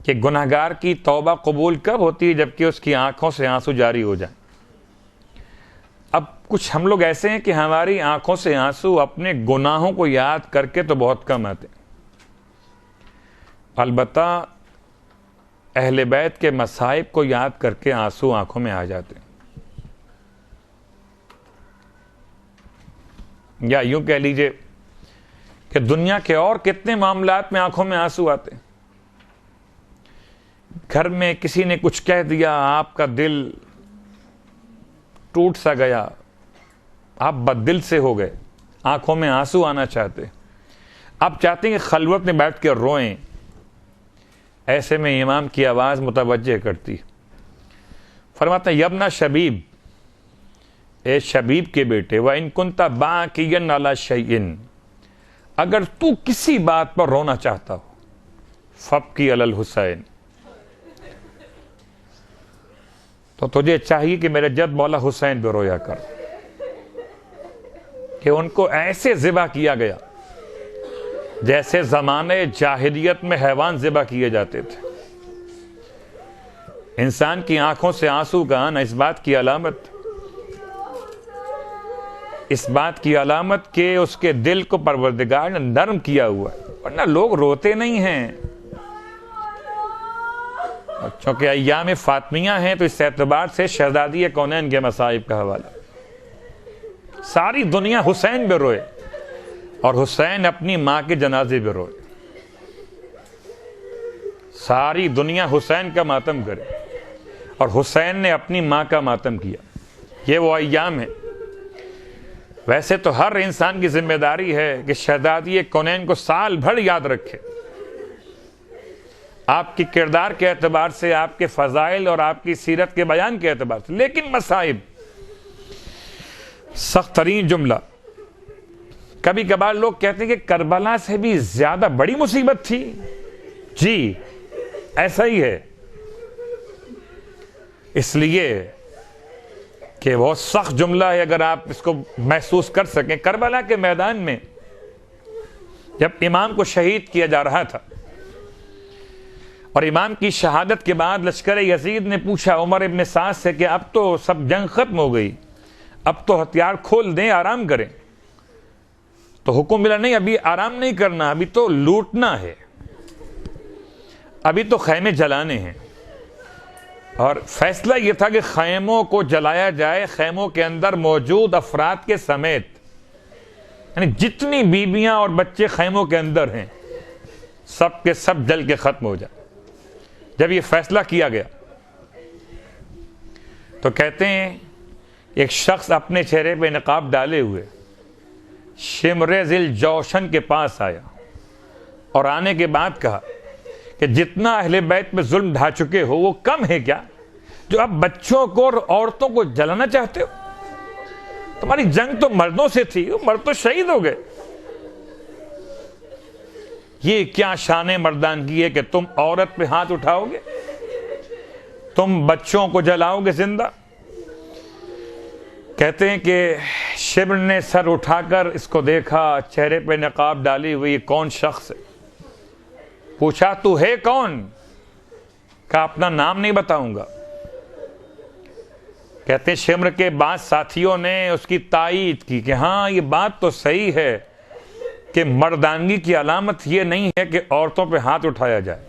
کہ گناہگار کی توبہ قبول کب ہوتی ہے؟ جبکہ اس کی آنکھوں سے آنسو جاری ہو جائیں۔ اب کچھ ہم لوگ ایسے ہیں کہ ہماری آنکھوں سے آنسو اپنے گناہوں کو یاد کر کے تو بہت کم آتے ہیں، البتہ اہل بیت کے مصائب کو یاد کر کے آنسو آنکھوں میں آ جاتے ہیں۔ یا یوں کہہ لیجئے کہ دنیا کے اور کتنے معاملات میں آنکھوں میں آنسو آتے ہیں۔ گھر میں کسی نے کچھ کہہ دیا، آپ کا دل ٹوٹ سا گیا، آپ بد دل سے ہو گئے، آنکھوں میں آنسو آنا چاہتے، آپ چاہتے ہیں کہ خلوت میں بیٹھ کے روئیں۔ ایسے میں امام کی آواز متوجہ کرتی، فرماتا ہے یبنا شبیب، اے شبیب کے بیٹے، وَإِن كُنْتَ بَاكِيًا عَلَى شَيْءٍ، اگر تو کسی بات پر رونا چاہتا ہو، فَابْكِ عَلَى الْحُسَيْن، تو تجھے چاہیے کہ میرے جد مولا حسین پہ رویا کر، کہ ان کو ایسے ذبح کیا گیا جیسے زمانے جاہلیت میں حیوان ذبح کیے جاتے تھے۔ انسان کی آنکھوں سے آنسو کا آنا اس بات کی علامت کہ اس کے دل کو پروردگار نے نرم کیا ہوا ہے، ورنہ لوگ روتے نہیں ہیں۔ چونکہ ایام فاطمیہ ہیں تو اس اعتبار سے شہزادی کونین کے مصائب کا حوالہ، ساری دنیا حسین پہ روئے اور حسین اپنی ماں کے جنازے پہ روئے، ساری دنیا حسین کا ماتم کرے اور حسین نے اپنی ماں کا ماتم کیا۔ یہ وہ ایام ہے۔ ویسے تو ہر انسان کی ذمہ داری ہے کہ شہزادی کونین کو سال بھر یاد رکھے، آپ کی کردار کے اعتبار سے، آپ کے فضائل اور آپ کی سیرت کے بیان کے اعتبار سے، لیکن مصائب، سخت ترین جملہ، کبھی کبھار لوگ کہتے ہیں کہ کربلا سے بھی زیادہ بڑی مصیبت تھی۔ جی ایسا ہی ہے، اس لیے کہ بہت سخت جملہ ہے، اگر آپ اس کو محسوس کر سکیں۔ کربلا کے میدان میں جب امام کو شہید کیا جا رہا تھا اور امام کی شہادت کے بعد لشکر یزید نے پوچھا عمر ابن سعد سے کہ اب تو سب جنگ ختم ہو گئی، اب تو ہتھیار کھول دیں، آرام کریں، تو حکم ملا نہیں، ابھی آرام نہیں کرنا، ابھی تو لوٹنا ہے، ابھی تو خیمے جلانے ہیں۔ اور فیصلہ یہ تھا کہ خیموں کو جلایا جائے، خیموں کے اندر موجود افراد کے سمیت، یعنی جتنی بیویاں اور بچے خیموں کے اندر ہیں سب کے سب جل کے ختم ہو جائے۔ جب یہ فیصلہ کیا گیا تو کہتے ہیں ایک شخص اپنے چہرے پہ نقاب ڈالے ہوئے شمر ذی جوشن کے پاس آیا اور آنے کے بعد کہا کہ جتنا اہل بیت میں ظلم ڈھا چکے ہو وہ کم ہے کیا جو اب بچوں کو اور عورتوں کو جلانا چاہتے ہو؟ تمہاری جنگ تو مردوں سے تھی، وہ مرد تو شہید ہو گئے، یہ کیا شان مردانگی ہے کہ تم عورت پہ ہاتھ اٹھاؤ گے، تم بچوں کو جلاؤ گے زندہ؟ کہتے ہیں کہ شمر نے سر اٹھا کر اس کو دیکھا، چہرے پہ نقاب ڈالی ہوئی، یہ کون شخص ہے؟ پوچھا تو ہے کون؟ کہا اپنا نام نہیں بتاؤں گا۔ کہتے ہیں شمر کے بعض ساتھیوں نے اس کی تائید کی کہ ہاں یہ بات تو صحیح ہے کہ مردانگی کی علامت یہ نہیں ہے کہ عورتوں پہ ہاتھ اٹھایا جائے،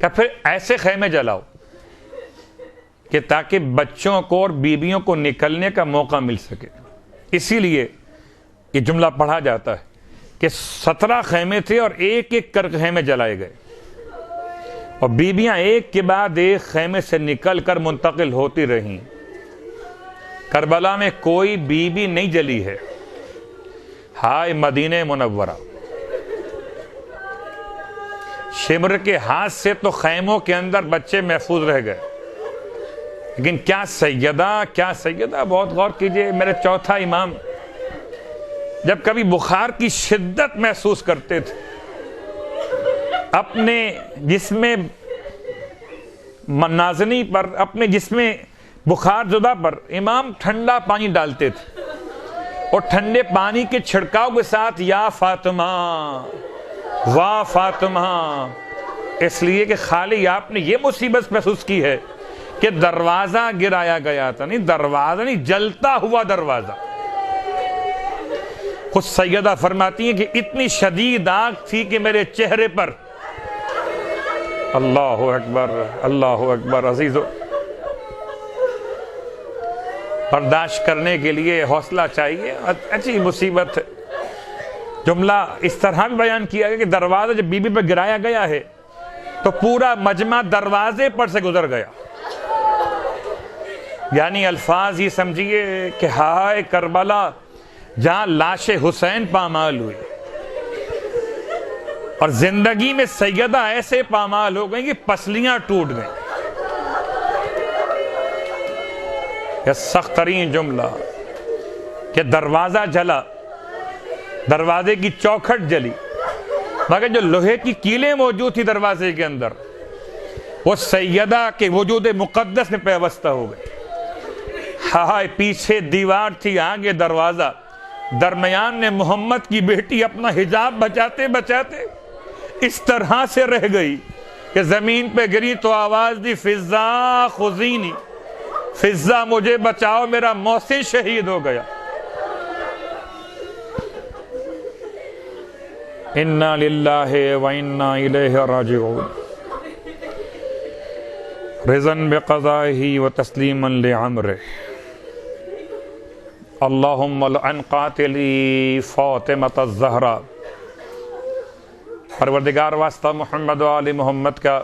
کہ پھر ایسے خیمے جلاؤ کہ تاکہ بچوں کو اور بیویوں کو نکلنے کا موقع مل سکے۔ اسی لیے یہ جملہ پڑھا جاتا ہے کہ 17 خیمے تھے اور ایک ایک کر خیمے جلائے گئے، اور بیویاں ایک کے بعد ایک خیمے سے نکل کر منتقل ہوتی رہیں۔ کربلا میں کوئی بیوی نہیں جلی ہے۔ ہائے مدینہ منورہ، شمر کے ہاتھ سے تو خیموں کے اندر بچے محفوظ رہ گئے، لیکن کیا سیدہ، بہت غور کیجئے، میرے چوتھا امام جب کبھی بخار کی شدت محسوس کرتے تھے، اپنے جسم منازنی پر، اپنے جسم بخار زدہ پر امام ٹھنڈا پانی ڈالتے تھے اور ٹھنڈے پانی کے چھڑکاؤ کے ساتھ یا فاطمہ، واہ فاطمہ، اس لیے کہ خالی آپ نے یہ مصیبت محسوس کی ہے کہ دروازہ گرایا گیا تھا، نہیں، دروازہ نہیں، جلتا ہوا دروازہ۔ خود سیدہ فرماتی ہیں کہ اتنی شدید آگ تھی کہ میرے چہرے پر، اللہ اکبر اللہ اکبر، عزیزو، برداشت کرنے کے لیے حوصلہ چاہیے، اچھی مصیبت ہے۔ جملہ اس طرح بھی بیان کیا گیا کہ دروازہ جب بی بی پہ گرایا گیا ہے تو پورا مجمع دروازے پر سے گزر گیا، یعنی الفاظ یہ سمجھیے کہ ہائے کربلا، جہاں لاش حسین پامال ہوئی، اور زندگی میں سیدہ ایسے پامال ہو گئیں کہ پسلیاں ٹوٹ گئیں۔ یہ سخت ترین جملہ کہ دروازہ جلا، دروازے کی چوکھٹ جلی، مگر جو لوہے کی کیلیں موجود تھی دروازے کے اندر، وہ سیدہ کے وجود مقدس میں پیوستہ ہو گئے۔ ہائے، پیچھے دیوار تھی، آگے دروازہ، درمیان میں محمد کی بیٹی اپنا حجاب بچاتے بچاتے اس طرح سے رہ گئی کہ زمین پہ گری تو آواز دی، فضا خذینی، فضا مجھے بچاؤ، میرا محسن شہید ہو گیا۔ انا للہ و انا الیہ راجعون، رضا بقضائہ و تسلیما لعمرہ، اللہم لعن قاتلی فاطمۃ الزہرا۔ پروردگار واسطہ محمد و آل محمد کا،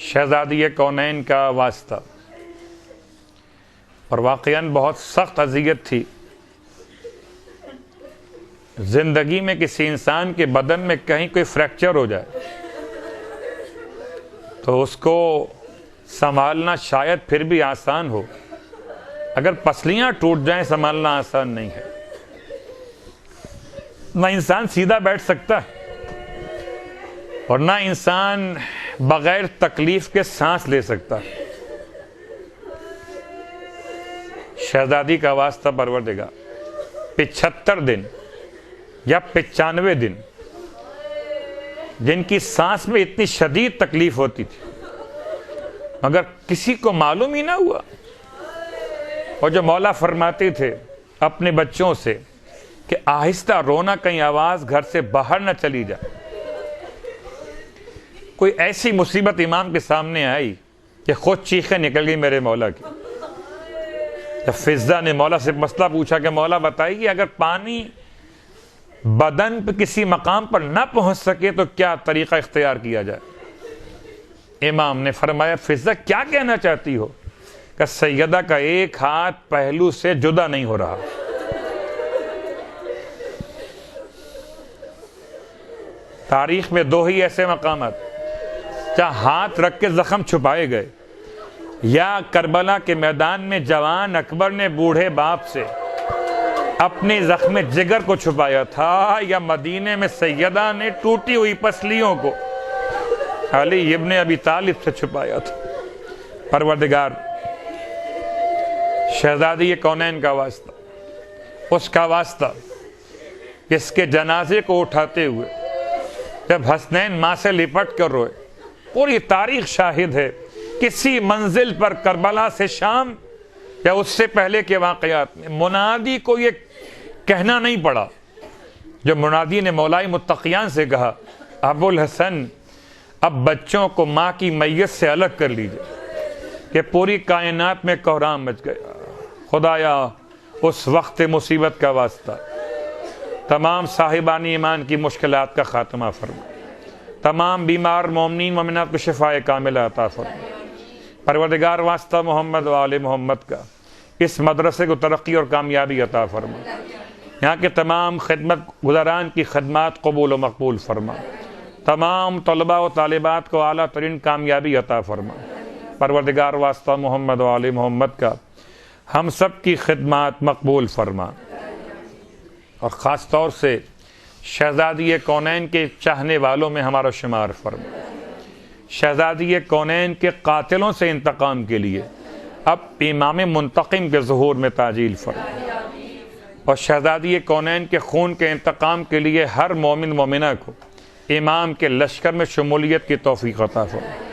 شہزادی کونین کا واسطہ۔ اور واقعاً بہت سخت اذیت تھی زندگی میں کسی انسان کے بدن میں کہیں کوئی فریکچر ہو جائے تو اس کو سنبھالنا شاید پھر بھی آسان ہو، اگر پسلیاں ٹوٹ جائیں سنبھالنا آسان نہیں ہے۔ نہ انسان سیدھا بیٹھ سکتا ہے اور نہ انسان بغیر تکلیف کے سانس لے سکتا ہے۔ شہزادی کا واسطہ پروردگار 75 دن یا 95 دن جن کی سانس میں اتنی شدید تکلیف ہوتی تھی، مگر کسی کو معلوم ہی نہ ہوا۔ اور جو مولا فرماتے تھے اپنے بچوں سے کہ آہستہ رونا، کہیں آواز گھر سے باہر نہ چلی جائے۔ کوئی ایسی مصیبت امام کے سامنے آئی کہ خود چیخیں نکل گئی میرے مولا کی۔ جب فضا نے مولا سے مسئلہ پوچھا کہ مولا بتائیے، اگر پانی بدن پہ کسی مقام پر نہ پہنچ سکے تو کیا طریقہ اختیار کیا جائے؟ امام نے فرمایا، فضا کیا کہنا چاہتی ہو؟ کہ سیدہ کا ایک ہاتھ پہلو سے جدا نہیں ہو رہا۔ تاریخ میں 2 ہی ایسے مقامات جہاں ہاتھ رکھ کے زخم چھپائے گئے، یا کربلا کے میدان میں جوان اکبر نے بوڑھے باپ سے اپنے زخم جگر کو چھپایا تھا، یا مدینے میں سیدہ نے ٹوٹی ہوئی پسلیوں کو علی ابن ابی طالب سے چھپایا تھا۔ پروردگار، شہزادی کونین کا واسطہ، اس کا واسطہ جس کے جنازے کو اٹھاتے ہوئے جب حسنین ماں سے لپٹ کر روئے، پوری تاریخ شاہد ہے، کسی منزل پر کربلا سے شام یا اس سے پہلے کے واقعات میں منادی کو یہ کہنا نہیں پڑا، جو منادی نے مولائی متقیان سے کہا، ابو الحسن اب بچوں کو ماں کی میت سے الگ کر لیجئے، کہ پوری کائنات میں کوہرام مچ گیا۔ خدایا اس وقت مصیبت کا واسطہ تمام صاحبان ایمان کی مشکلات کا خاتمہ فرما، تمام بیمار مومنین مومنات کو شفاء کاملہ عطا فرما۔ پروردگار واسطہ محمد و آل محمد کا اس مدرسے کو ترقی اور کامیابی عطا فرما، یہاں کے تمام خدمت گزاران کی خدمات قبول و مقبول فرما، تمام طلباء و طالبات کو اعلیٰ ترین کامیابی عطا فرما۔ پروردگار واسطہ محمد و آل محمد کا ہم سب کی خدمات مقبول فرما، اور خاص طور سے شہزادی کونین کے چاہنے والوں میں ہمارا شمار فرما۔ شہزادی کونین کے قاتلوں سے انتقام کے لیے اب امام منتقم کے ظہور میں تعجیل فرما، اور شہزادی کونین کے خون کے انتقام کے لیے ہر مومن مومنہ کو امام کے لشکر میں شمولیت کی توفیق عطا فرمائے۔